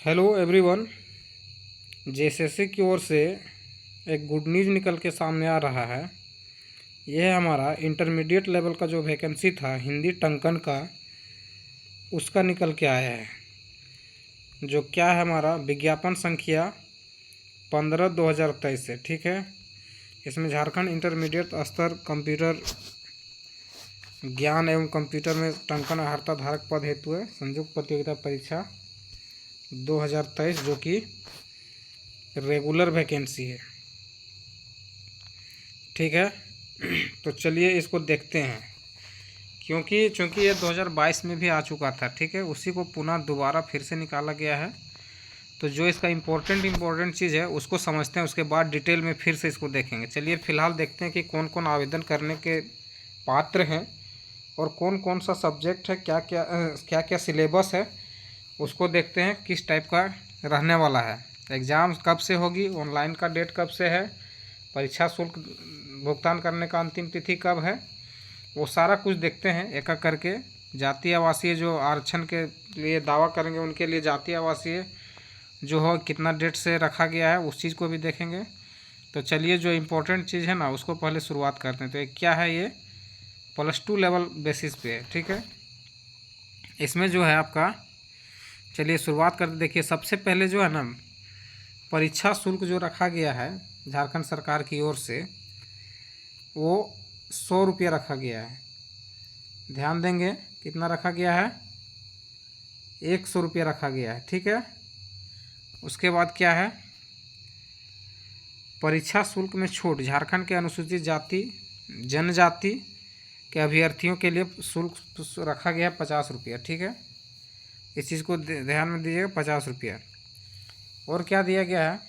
Hello everyone. JSSC की ओर से एक गुड न्यूज़ निकल के सामने आ रहा है। यह हमारा इंटरमीडिएट लेवल का जो वैकेंसी था हिंदी टंकन का, उसका निकल के आया है। जो क्या है, हमारा विज्ञापन संख्या 15/2023 से, ठीक है। इसमें झारखंड इंटरमीडिएट स्तर कंप्यूटर ज्ञान एवं कंप्यूटर में टंकन अर्हता धारक पद हेतु है संयुक्त प्रतियोगिता परीक्षा 2023, जो कि रेगुलर वैकेंसी है, ठीक है। तो चलिए इसको देखते हैं, क्योंकि चूँकि ये 2022 में भी आ चुका था, ठीक है। उसी को पुनः दोबारा फिर से निकाला गया है। तो जो इसका इम्पोर्टेंट चीज़ है उसको समझते हैं, उसके बाद डिटेल में फिर से इसको देखेंगे। चलिए फ़िलहाल देखते हैं कि कौन कौन आवेदन करने के पात्र हैं और कौन कौन सा सब्जेक्ट है, क्या क्या सिलेबस है, उसको देखते हैं किस टाइप का रहने वाला है। एग्ज़ाम कब से होगी, ऑनलाइन का डेट कब से है, परीक्षा शुल्क भुगतान करने का अंतिम तिथि कब है, वो सारा कुछ देखते हैं एक एक करके। जातीय आवासीय जो आरक्षण के लिए दावा करेंगे उनके लिए जातीय आवासीय जो हो कितना डेट से रखा गया है, उस चीज़ को भी देखेंगे। तो चलिए जो इम्पोर्टेंट चीज़ है ना उसको पहले शुरुआत करते हैं। तो ये क्या है, ये +2 लेवल बेसिस पे है, ठीक है। इसमें जो है आपका, चलिए शुरुआत करते। देखिए सबसे पहले जो है ना, परीक्षा शुल्क जो रखा गया है झारखंड सरकार की ओर से, वो 100 रुपये रखा गया है। ध्यान देंगे कितना रखा गया है, 100 रुपये रखा गया है, ठीक है। उसके बाद क्या है, परीक्षा शुल्क में छूट। झारखंड के अनुसूचित जाति जनजाति के अभ्यर्थियों के लिए शुल्क रखा गया है 50 रुपया, ठीक है। इस चीज़ को ध्यान में दीजिएगा, 50 रुपया। और क्या दिया गया है,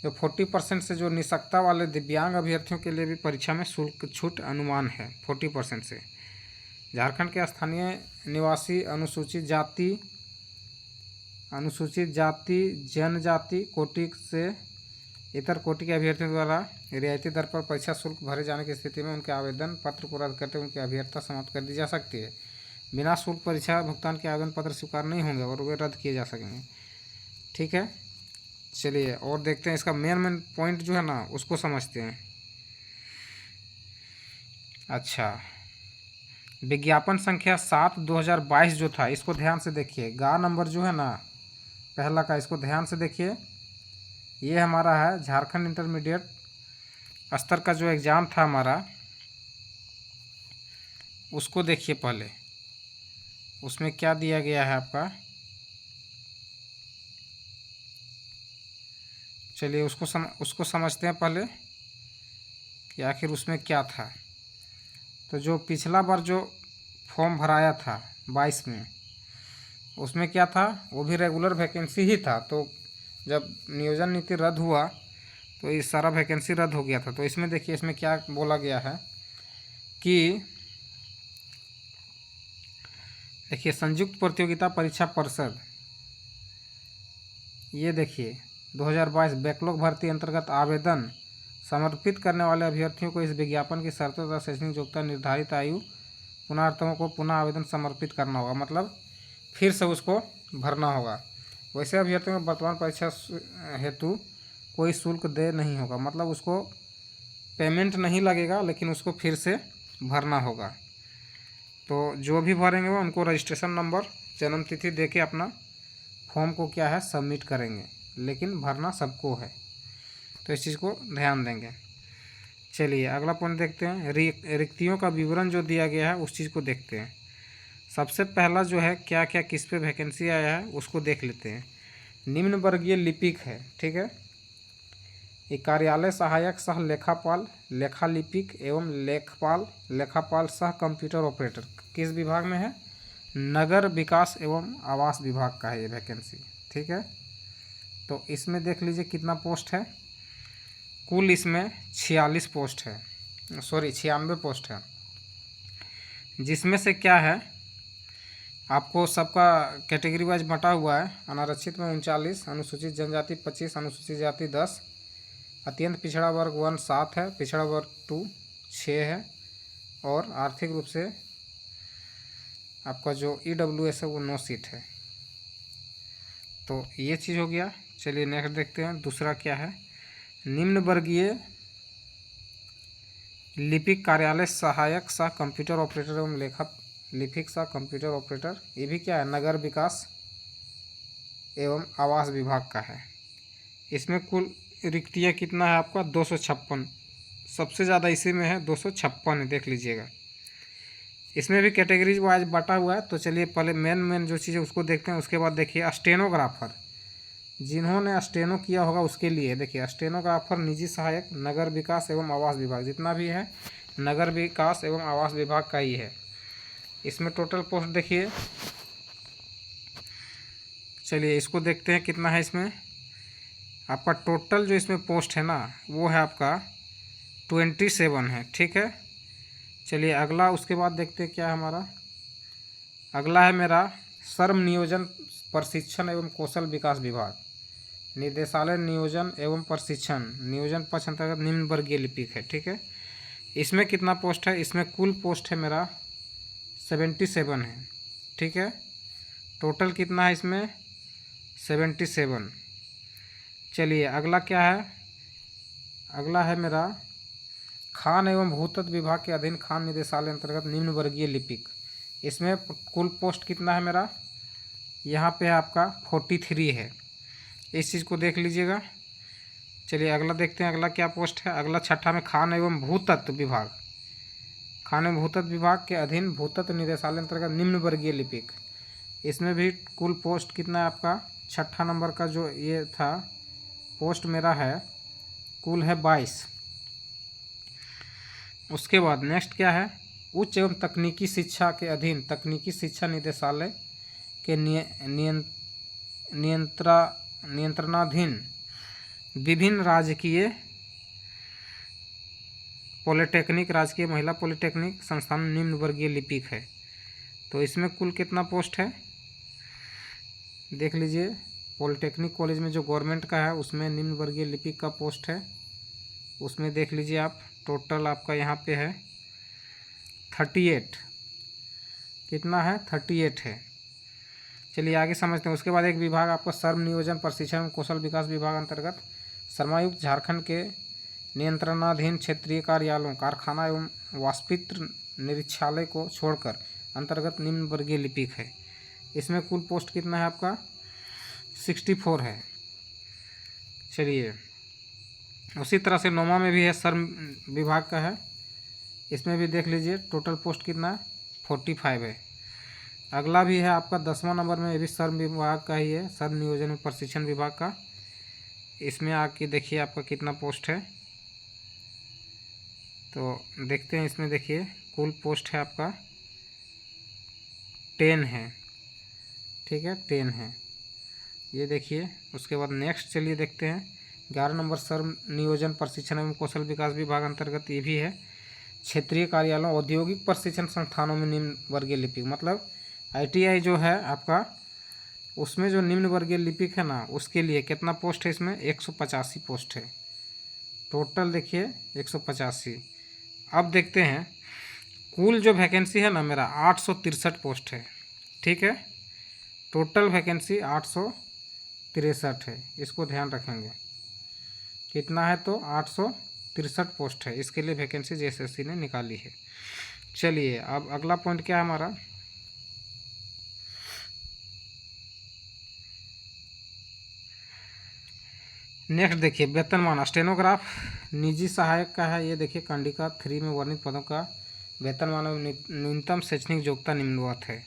जो 40% से जो निःशक्ता वाले दिव्यांग अभ्यर्थियों के लिए भी परीक्षा में शुल्क छूट अनुमान है 40% से। झारखंड के स्थानीय निवासी अनुसूचित जाति जनजाति कोटि से इतर कोटि के अभ्यर्थियों द्वारा रियायती दर पर परीक्षा शुल्क भरे जाने की स्थिति में उनके आवेदन पत्र को रद्द करते हुए उनकी अभ्यर्थता समाप्त कर दी जा सकती है। बिना शुल्क परीक्षा भुगतान के आवेदन पत्र स्वीकार नहीं होंगे और वे रद्द किए जा सकेंगे, ठीक है। चलिए और देखते हैं इसका मेन पॉइंट जो है ना उसको समझते हैं। अच्छा, विज्ञापन संख्या 7/2022 जो था, इसको ध्यान से देखिए। गा नंबर जो है ना पहला का, इसको ध्यान से देखिए। ये हमारा है झारखंड इंटरमीडिएट स्तर का जो एग्ज़ाम था हमारा, उसको देखिए पहले। उसमें क्या दिया गया है आपका, चलिए उसको समझते हैं पहले कि आखिर उसमें क्या था। तो जो पिछला बार जो फॉर्म भराया था 22 में, उसमें क्या था, वो भी रेगुलर वैकेंसी ही था। तो जब नियोजन नीति रद्द हुआ तो ये सारा वैकेंसी रद्द हो गया था। तो इसमें देखिए, इसमें क्या बोला गया है कि देखिए संयुक्त प्रतियोगिता परीक्षा परिषद, ये देखिए 2022 बैकलॉग भर्ती अंतर्गत आवेदन समर्पित करने वाले अभ्यर्थियों को इस विज्ञापन की शर्तों तथा शैक्षणिक योग्यता निर्धारित आयु पुनरार्थों को पुनः आवेदन समर्पित करना होगा, मतलब फिर से उसको भरना होगा। वैसे अभ्यर्थियों को वर्तमान परीक्षा हेतु कोई शुल्क दे नहीं होगा, मतलब उसको पेमेंट नहीं लगेगा, लेकिन उसको फिर से भरना होगा। तो जो भी भरेंगे वो उनको रजिस्ट्रेशन नंबर जन्म तिथि दे के अपना फॉर्म को क्या है सबमिट करेंगे, लेकिन भरना सबको है। तो इस चीज़ को ध्यान देंगे। चलिए अगला पॉइंट देखते हैं। रिक्तियों का विवरण जो दिया गया है उस चीज़ को देखते हैं। सबसे पहला जो है क्या क्या किस पे वैकेंसी आया है उसको देख लेते हैं। निम्न वर्गीय लिपिक है, ठीक है। ये कार्यालय सहायक सह लेखापाल, लेखा लिपिक एवं लेखापाल सह कंप्यूटर ऑपरेटर किस विभाग में है, नगर विकास एवं आवास विभाग का है ये वैकेंसी, ठीक है। तो इसमें देख लीजिए कितना पोस्ट है, कुल इसमें 46 पोस्ट है, 96 पोस्ट है। जिसमें से क्या है, आपको सबका कैटेगरी वाइज बटा हुआ है। अनारक्षित में 39, अनुसूचित जनजाति 25, अनुसूचित जाति 10, अत्यंत पिछड़ा वर्ग 1 7 है, पिछड़ा वर्ग 2 6 है, और आर्थिक रूप से आपका जो EWS है वो 9 सीट है, तो ये चीज़ हो गया। चलिए नेक्स्ट देखते हैं दूसरा क्या है। निम्न वर्गीय लिपिक कार्यालय सहायक सह कंप्यूटर ऑपरेटर एवं लेखक लिपिक सह कंप्यूटर ऑपरेटर, ये भी क्या है, नगर विकास एवं आवास विभाग का है। इसमें कुल रिक्तियाँ कितना है आपका 256, सबसे ज़्यादा इसी में है 256 है, देख लीजिएगा। इसमें भी कैटेगरीज वाइज बांटा हुआ है। तो चलिए पहले मेन जो चीज़ है उसको देखते हैं, उसके बाद देखिए स्टेनोग्राफर, जिन्होंने स्टेनो किया होगा उसके लिए देखिए, स्टेनोग्राफर निजी सहायक नगर विकास एवं आवास विभाग, जितना भी है नगर विकास एवं आवास विभाग का ही है। इसमें टोटल पोस्ट देखिए, चलिए इसको देखते हैं कितना है। इसमें आपका टोटल जो इसमें पोस्ट है ना वो है आपका 27 है, ठीक है। चलिए अगला उसके बाद देखते हैं क्या है हमारा। अगला है मेरा श्रम नियोजन प्रशिक्षण एवं कौशल विकास विभाग, निदेशालय नियोजन एवं प्रशिक्षण नियोजन पक्ष अंतर्गत निम्न वर्गीय लिपिक है, ठीक है। इसमें कितना पोस्ट है, इसमें कुल पोस्ट है मेरा 77 है, ठीक है। टोटल कितना है इसमें 77। चलिए अगला क्या है, अगला है मेरा खान एवं भूतत्व विभाग के अधीन खान निदेशालय अंतर्गत निम्न वर्गीय लिपिक। इसमें कुल पोस्ट कितना है मेरा, यहाँ पे आपका 43 है, इस चीज़ को देख लीजिएगा। चलिए अगला देखते हैं, अगला क्या पोस्ट है। अगला छठा में खान एवं भूतत्व विभाग, खान एवं भूतत्व विभाग के अधीन भूतत्व निदेशालय अंतर्गत निम्न वर्गीय लिपिक। इसमें भी कुल पोस्ट कितना है आपका, छठा नंबर का जो ये था पोस्ट मेरा है, कुल है 22। उसके बाद नेक्स्ट क्या है, उच्च एवं तकनीकी शिक्षा के अधीन तकनीकी शिक्षा निदेशालय के नियंत्रणाधीन विभिन्न राजकीय पॉलिटेक्निक राजकीय महिला पॉलिटेक्निक संस्थान निम्न वर्गीय लिपिक है। तो इसमें कुल कितना पोस्ट है देख लीजिए। पॉलिटेक्निक कॉलेज में जो गवर्नमेंट का है उसमें निम्न वर्गीय लिपिक का पोस्ट है, उसमें देख लीजिए आप। टोटल आपका यहाँ पे है 38, कितना है 38 है। चलिए आगे समझते हैं। उसके बाद एक विभाग आपका श्रम नियोजन प्रशिक्षण कौशल विकास विभाग अंतर्गत श्रमायुक्त झारखंड के नियंत्रणाधीन क्षेत्रीय कार्यालयों कारखाना एवं वाष्पित्र निरीक्षालय को छोड़कर अंतर्गत निम्न वर्गीय लिपिक है। इसमें कुल पोस्ट कितना है आपका 64 है। चलिए उसी तरह से नौमा में भी है, श्रम विभाग का है, इसमें भी देख लीजिए टोटल पोस्ट कितना है 45 है। अगला भी है आपका 10वां नंबर में, ये भी श्रम विभाग का ही है, श्रम नियोजन एवं प्रशिक्षण विभाग का। इसमें आके देखिए आपका कितना पोस्ट है, तो देखते हैं। इसमें देखिए कुल पोस्ट है आपका 10 है, ठीक है 10 है, ये देखिए। उसके बाद नेक्स्ट चलिए देखते हैं 11 नंबर श्रम नियोजन प्रशिक्षण एवं कौशल विकास विभाग अंतर्गत ये भी है क्षेत्रीय कार्यालयों औद्योगिक प्रशिक्षण संस्थानों में निम्न वर्गीय लिपिक। मतलब ITI जो है आपका उसमें जो निम्न वर्गीय लिपिक है ना उसके लिए कितना पोस्ट है, इसमें 185 पोस्ट है टोटल, देखिए 185। अब देखते हैं कुल जो वैकेंसी है ना मेरा 863 पोस्ट है, ठीक है। टोटल वैकेंसी 863 है, इसको ध्यान रखेंगे कितना है, तो 863 पोस्ट है। इसके लिए वैकेंसी JSSC ने निकाली है। चलिए अब अगला पॉइंट क्या है हमारा, नेक्स्ट देखिए वेतनमान स्टेनोग्राफ निजी सहायक का है। ये देखिए कंडिका 3 में वर्णित पदों का वेतनमान न्यूनतम शैक्षणिक योग्यता निम्नवत है।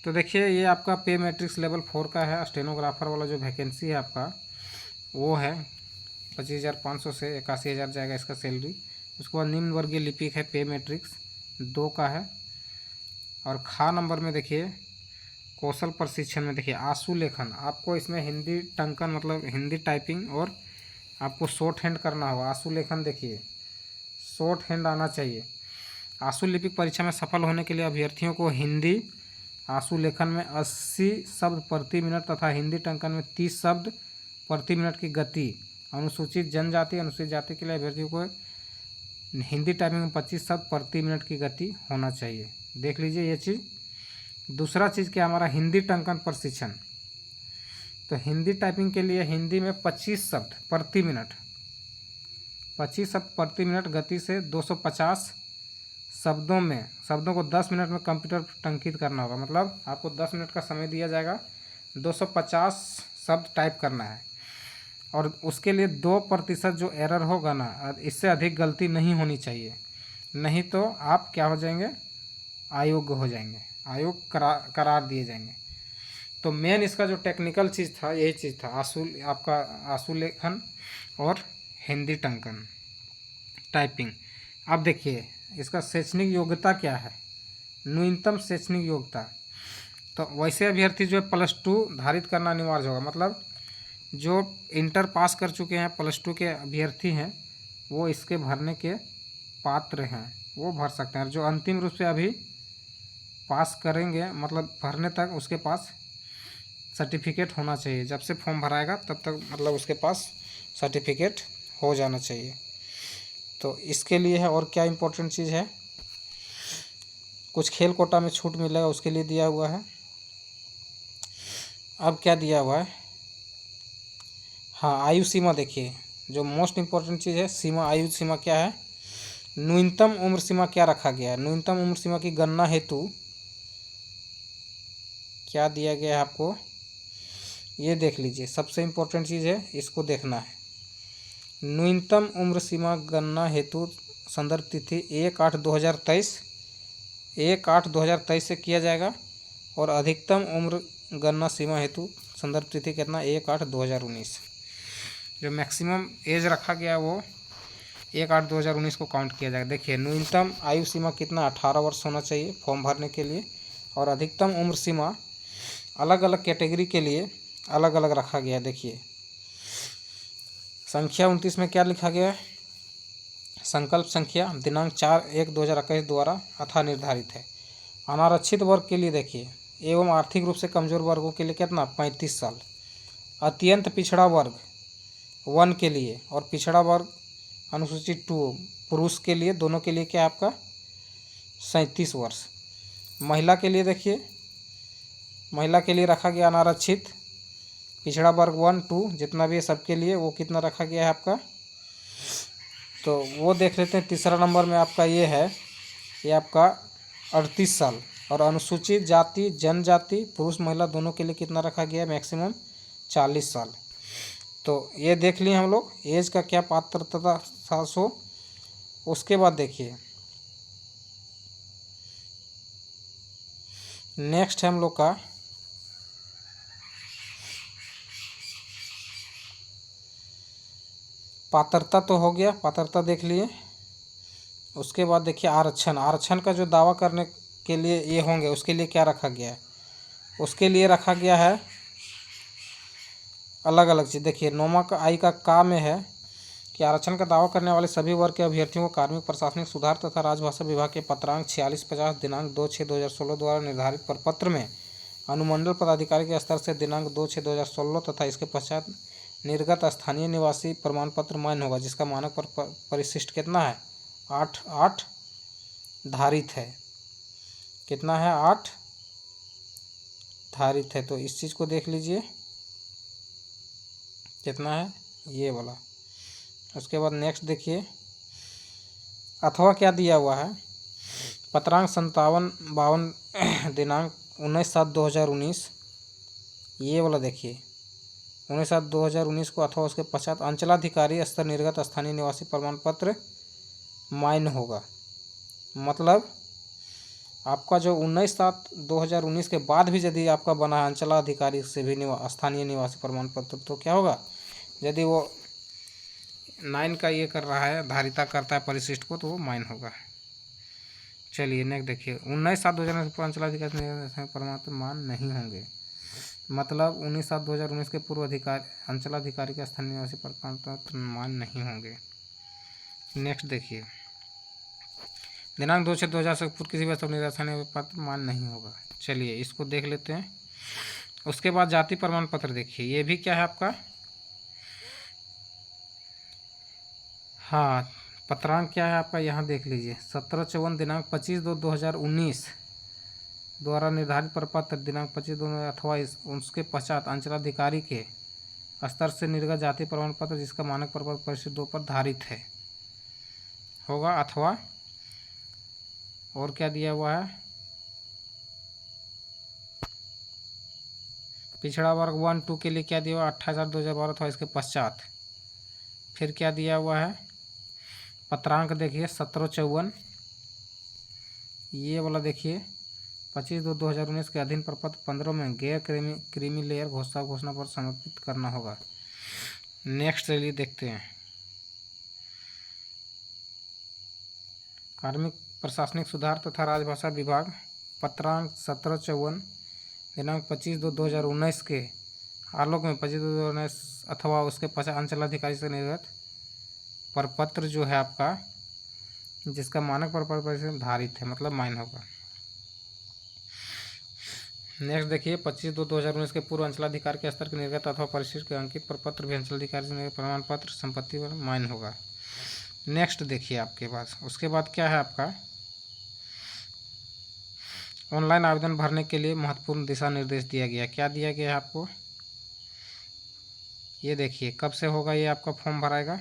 तो देखिए ये आपका पे मैट्रिक्स लेवल 4 का है। स्टेनोग्राफर वाला जो वैकेंसी है आपका वो है 25,500 से 81,000 जाएगा इसका सैलरी। उसके बाद निम्न वर्गीय लिपिक है, पे मैट्रिक्स 2 का है। और खा नंबर में देखिए कौशल प्रशिक्षण में देखिए आंसू लेखन, आपको इसमें हिंदी टंकन मतलब हिंदी टाइपिंग और आपको शॉर्ट हैंड करना होगा। आंसू लेखन देखिए शॉर्ट हैंड आना चाहिए। आंसू लिपिक परीक्षा में सफल होने के लिए अभ्यर्थियों को हिंदी आंसू लेखन में 80 शब्द प्रति मिनट तथा हिंदी टंकन में 30 शब्द प्रति मिनट की गति, अनुसूचित जनजाति अनुसूचित जाति के लिए अभ्यर्थियों को हिंदी टाइपिंग में 25 शब्द प्रति मिनट की गति होना चाहिए। देख लीजिए ये चीज़। दूसरा चीज़ क्या हमारा हिंदी टंकन प्रशिक्षण, तो हिंदी टाइपिंग के लिए हिंदी में 25 शब्द प्रति मिनट, 25 शब्द प्रति मिनट गति से 250 शब्दों को 10 मिनट में कंप्यूटर पर टंकित करना होगा। मतलब आपको 10 मिनट का समय दिया जाएगा, 250 शब्द टाइप करना है। और उसके लिए 2% जो एरर होगा ना, इससे अधिक गलती नहीं होनी चाहिए, नहीं तो आप क्या हो जाएंगे, अयोग्य हो जाएंगे, करार दिए जाएंगे। तो मेन इसका जो टेक्निकल चीज़ था यही चीज़ था, आपका आशुलेखन और हिंदी टंकन टाइपिंग। अब देखिए इसका शैक्षणिक योग्यता क्या है, न्यूनतम शैक्षणिक योग्यता। तो वैसे अभ्यर्थी जो है +2 धारित करना अनिवार्य होगा। मतलब जो इंटर पास कर चुके हैं, +2 के अभ्यर्थी हैं, वो इसके भरने के पात्र हैं, वो भर सकते हैं। जो अंतिम रूप से अभी पास करेंगे, मतलब भरने तक उसके पास सर्टिफिकेट होना चाहिए। जब से फॉर्म भराएगा तब तक मतलब उसके पास सर्टिफिकेट हो जाना चाहिए। तो इसके लिए है। और क्या इम्पोर्टेंट चीज़ है, कुछ खेल कोटा में छूट मिलेगा, उसके लिए दिया हुआ है। अब क्या दिया हुआ है, हाँ आयु सीमा देखिए, जो मोस्ट इम्पोर्टेंट चीज़ है, सीमा, आयु सीमा क्या है, न्यूनतम उम्र सीमा क्या रखा गया है। न्यूनतम उम्र सीमा की गणना हेतु क्या दिया गया है आपको, ये देख लीजिए। सबसे इम्पोर्टेंट चीज़ है, इसको देखना है। न्यूनतम उम्र सीमा गणना हेतु संदर्भ तिथि 1/8/2023, 1/8/2023 से किया जाएगा। और अधिकतम उम्र गणना सीमा हेतु संदर्भ तिथि कितना, 1/8/2019। जो मैक्सिमम एज रखा गया वो 1/8/2019 को काउंट किया जाएगा। देखिए न्यूनतम आयु सीमा कितना, 18 वर्ष होना चाहिए फॉर्म भरने के लिए। और अधिकतम उम्र सीमा अलग अलग कैटेगरी के लिए अलग अलग रखा गया। देखिए संख्या 29 में क्या लिखा गया है, संकल्प संख्या दिनांक 4/1/2021 द्वारा अथा निर्धारित है। अनारक्षित वर्ग के लिए देखिए, एवं आर्थिक रूप से कमजोर वर्गों के लिए कितना, 35 साल। अत्यंत पिछड़ा वर्ग 1 के लिए और पिछड़ा वर्ग अनुसूचित 2 पुरुष के लिए, दोनों के लिए क्या है आपका 37 वर्ष। महिला के लिए देखिए, महिला के लिए रखा गया अनारक्षित पिछड़ा वर्ग 1, 2 जितना भी है सबके लिए, वो कितना रखा गया है आपका, तो वो देख लेते हैं। तीसरा नंबर में आपका ये है, ये आपका 38 साल। और अनुसूचित जाति जनजाति पुरुष महिला दोनों के लिए कितना रखा गया है, मैक्सिमम 40 साल। तो ये देख लिए हम लोग एज का क्या पात्रता था सो। उसके बाद देखिए नेक्स्ट है हम लोग का पात्रता, तो हो गया, पात्रता देख लिए। उसके बाद देखिए आरक्षण, आरक्षण का जो दावा करने के लिए ये होंगे, उसके लिए क्या रखा गया है, उसके लिए रखा गया है अलग अलग चीज़। देखिए 9वां का आई का में है कि आरक्षण का दावा करने वाले सभी वर्ग के अभ्यर्थियों को कार्मिक प्रशासनिक सुधार तथा राजभाषा विभाग के पत्रांक 4650 दिनांक 2/6/2016 द्वारा निर्धारित प्रपत्र में अनुमंडल पदाधिकारी के स्तर से दिनांक 2/6/2016 तथा इसके पश्चात निर्गत स्थानीय निवासी प्रमाण पत्र मान्य होगा, जिसका मानक पर परिशिष्ट कितना है, 8 धारित है। कितना है, 8 धारित है। तो इस चीज़ को देख लीजिए कितना है, ये वाला। उसके बाद नेक्स्ट देखिए, अथवा क्या दिया हुआ है, पत्रांक 5752 दिनांक 19/7/2019, ये वाला देखिए 19/7/2019 को, अथवा उसके पश्चात अंचलाधिकारी स्तर निर्गत स्थानीय निवासी प्रमाण पत्र मान्य होगा। मतलब आपका जो 19/7/2019 के बाद भी यदि आपका बना है अंचलाधिकारी से भी स्थानीय निवासी प्रमाण पत्र, तो क्या होगा, यदि वो 9 का ये कर रहा है, धारिता करता है परिशिष्ट को, तो वो माइन होगा। चलिए नेक्स्ट देखिए, 19/7/2019 पर अंचलाधिकारी प्रमाण पत्र मान नहीं होंगे। मतलब 19/7/2019 के पूर्व अंचलाधिकारी के स्थानीय निवासी प्रमाण पत्र मान नहीं होंगे। नेक्स्ट देखिए, दिनांक 2/6/2000 से पूर्व किसी भी स्थानीय पत्र मान नहीं होगा। चलिए इसको देख लेते हैं। उसके बाद जाति प्रमाण पत्र देखिए, ये भी क्या है आपका, हाँ पत्रांक क्या है आपका, यहाँ देख लीजिए 17/54 दिनांक 25/2/2019 द्वारा निर्धारित प्रपत्र दिनांक 25/2 अथवा उसके पश्चात अंचलाधिकारी के स्तर से निर्गत जाति प्रमाण पत्र जिसका मानक प्रपत्र परिशिष्ट 2 पर धारित है होगा। अथवा और क्या दिया हुआ है, पिछड़ा वर्ग 1-2 के लिए क्या दिया हुआ 28/2012 अथवा इसके पश्चात। फिर क्या दिया हुआ है, पत्रांक देखिए 1754, ये वाला देखिए 25/2/2019 के अधीन प्रपत्र 15 में गैर क्रीमी लेयर घोषणा पर समर्पित करना होगा। नेक्स्ट चलिए देखते हैं, कार्मिक प्रशासनिक सुधार तथा राजभाषा विभाग पत्रांक 1754 दिनांक 25/2/2019 के आलोक में 25/2/2019 अथवा उसके पश्चात अंचलाधिकारी से निर्गत प्रपत्र जो है आपका जिसका मानक प्रपत्र से धारित है, मतलब माइन होगा। नेक्स्ट देखिए 25/2/2019 के पूर्व अंचलाधिकारी के स्तर के निर्गत अथवा परिशिष्ट के अंकित प्रपत्र भी अंचलाधिकारी से प्रमाण पत्र संपत्ति पर माइन होगा। नेक्स्ट देखिए आपके पास उसके बाद क्या है आपका, ऑनलाइन आवेदन भरने के लिए महत्वपूर्ण दिशा निर्देश दिया गया। क्या दिया गया है आपको, ये देखिए कब से होगा ये आपका फॉर्म भराएगा,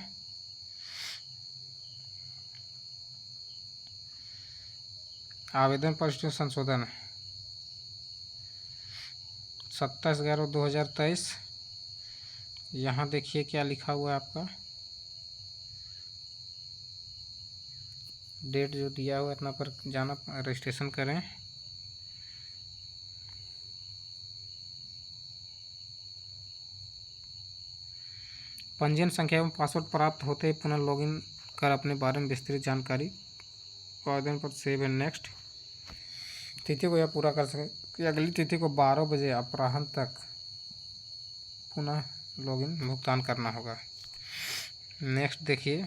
आवेदन परिशिष्ट संशोधन 27/11/2023। यहाँ देखिए क्या लिखा हुआ है आपका, डेट जो दिया हुआ है इतना पर जाना रजिस्ट्रेशन करें। पंजीयन संख्या एवं पासवर्ड प्राप्त होते ही पुनः लॉगिन कर अपने बारे में विस्तृत जानकारी आवेदन पर सेव एंड नेक्स्ट। तिथि को यह पूरा कर सके कि अगली तिथि को 12 बजे अपराह्न तक पुनः लॉगिन भुगतान करना होगा। नेक्स्ट देखिए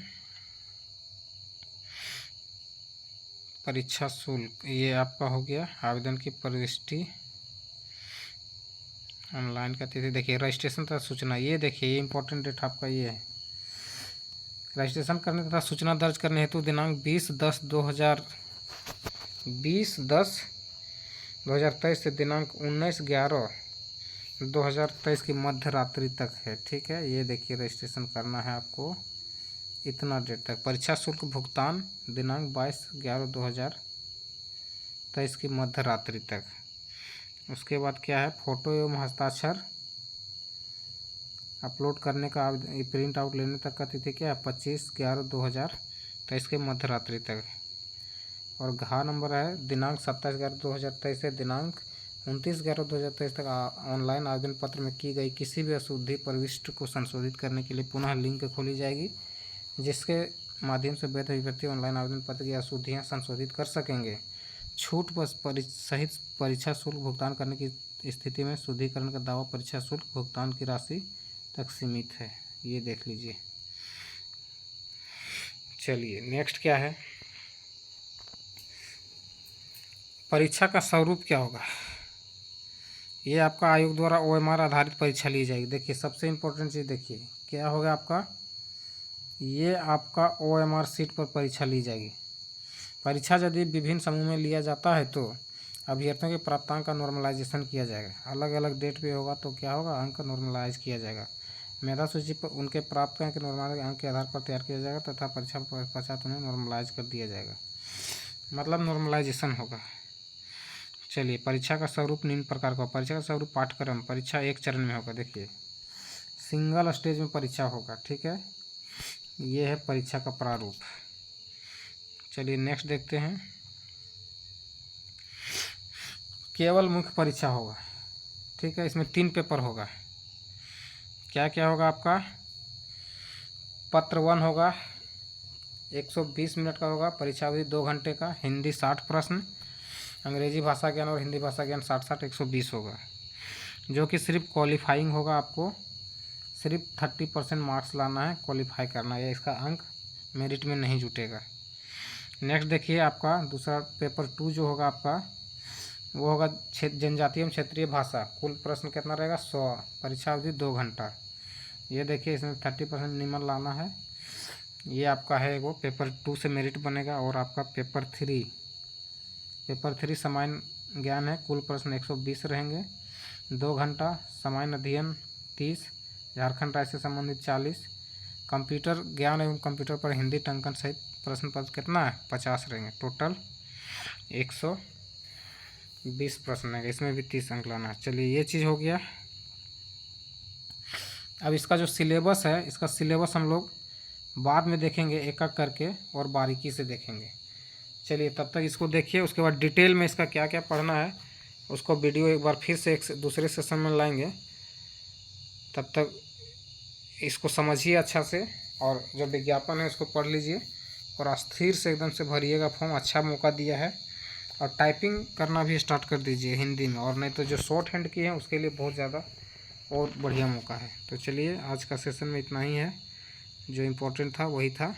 परीक्षा शुल्क, ये आपका हो गया आवेदन की प्रविष्टि ऑनलाइन का तिथि देखिए रजिस्ट्रेशन तथा सूचना, ये देखिए ये इंपॉर्टेंट डेट आपका ये है, रजिस्ट्रेशन करने तथा सूचना दर्ज करने हेतु दिनांक 20/10/2023 से दिनांक 19/11/2023 की मध्य रात्रि तक है। ठीक है, ये देखिए रजिस्ट्रेशन करना है आपको इतना डेट तक। परीक्षा शुल्क भुगतान दिनांक 22/11/2023 की मध्य रात्रि तक। उसके बाद क्या है, फ़ोटो एवं हस्ताक्षर अपलोड करने का प्रिंट आउट लेने तक का तिथि क्या है 25/11/2023 के मध्य रात्रि तक। और घ नंबर है दिनांक 27/11/2023 से दिनांक 29/11/2023 तक ऑनलाइन आवेदन पत्र में की गई किसी भी अशुद्धि प्रविष्टि को संशोधित करने के लिए पुनः लिंक खोली जाएगी जिसके माध्यम से वैध अभ्यर्थी ऑनलाइन आवेदन पत्र की अशुद्धियाँ संशोधित कर सकेंगे। छूट सहित परीक्षा शुल्क भुगतान करने की स्थिति में शुद्धिकरण का दावा परीक्षा शुल्क भुगतान की राशि तक सीमित है, ये देख लीजिए। चलिए नेक्स्ट क्या है, परीक्षा का स्वरूप क्या होगा, ये आपका आयोग द्वारा OMR आधारित परीक्षा ली जाएगी। देखिए सबसे इम्पोर्टेंट चीज़ देखिए क्या होगा आपका, ये आपका OMR सीट पर परीक्षा ली जाएगी। परीक्षा यदि विभिन्न समूह में लिया जाता है तो अभ्यर्थियों के प्राप्तांक का नॉर्मलाइजेशन किया जाएगा। अलग अलग डेट पे होगा तो क्या होगा, अंक नॉर्मलाइज किया जाएगा। मेधा सूची पर उनके प्राप्त अंक नॉर्मल अंक के आधार पर तैयार किया जाएगा तथा परीक्षा पश्चात उन्हें नॉर्मलाइज कर दिया जाएगा, मतलब नॉर्मलाइजेशन होगा। चलिए परीक्षा का स्वरूप निम्न प्रकार का, परीक्षा का स्वरूप पाठ्यक्रम परीक्षा एक चरण में होगा। देखिए सिंगल स्टेज में परीक्षा होगा। ठीक है, ये है परीक्षा का प्रारूप। चलिए नेक्स्ट देखते हैं, केवल मुख्य परीक्षा होगा। ठीक है, इसमें 3 पेपर होगा। क्या क्या होगा आपका, पत्र 1 होगा 120 मिनट का होगा, परीक्षा अवधि 2 घंटे का, हिंदी 60 प्रश्न, अंग्रेजी भाषा ज्ञान और हिंदी भाषा ज्ञान 60-60 120 होगा, जो कि सिर्फ क्वालिफाइंग होगा। आपको सिर्फ 30% मार्क्स लाना है, क्वालिफाई करना है, इसका अंक मेरिट में नहीं जुटेगा। नेक्स्ट देखिए आपका दूसरा पेपर 2 जो होगा आपका वो होगा जनजातीय एवं क्षेत्रीय भाषा। कुल प्रश्न कितना रहेगा 100, परीक्षा अवधि 2 घंटा। ये देखिए इसमें 30% मिनिमम लाना है। ये आपका है वो पेपर 2 से मेरिट बनेगा। और आपका पेपर 3 सामान्य ज्ञान है, कुल प्रश्न 120 रहेंगे। 2 घंटा सामान्य अध्ययन 30, झारखंड राज्य से संबंधित 40, कंप्यूटर ज्ञान एवं कंप्यूटर पर हिंदी टंकन सहित प्रश्न पत्र कितना है 50 रहेंगे। टोटल 120 प्रश्न है, इसमें भी 30 अंक लाना है। चलिए ये चीज़ हो गया। अब इसका जो सिलेबस है, इसका सिलेबस हम लोग बाद में देखेंगे एक एक करके और बारीकी से देखेंगे। चलिए तब तक इसको देखिए, उसके बाद डिटेल में इसका क्या क्या पढ़ना है उसको वीडियो एक बार फिर से एक दूसरे सेशन में लाएंगे। तब तक इसको समझिए अच्छा से, और जो विज्ञापन है उसको पढ़ लीजिए और अस्थिर से एकदम से भरिएगा फॉर्म। अच्छा मौका दिया है, और टाइपिंग करना भी स्टार्ट कर दीजिए हिंदी में, और नहीं तो जो शॉर्ट हैंड की है उसके लिए बहुत ज़्यादा और बढ़िया मौका है। तो चलिए आज का सेशन में इतना ही है, जो इम्पोर्टेंट था वही था।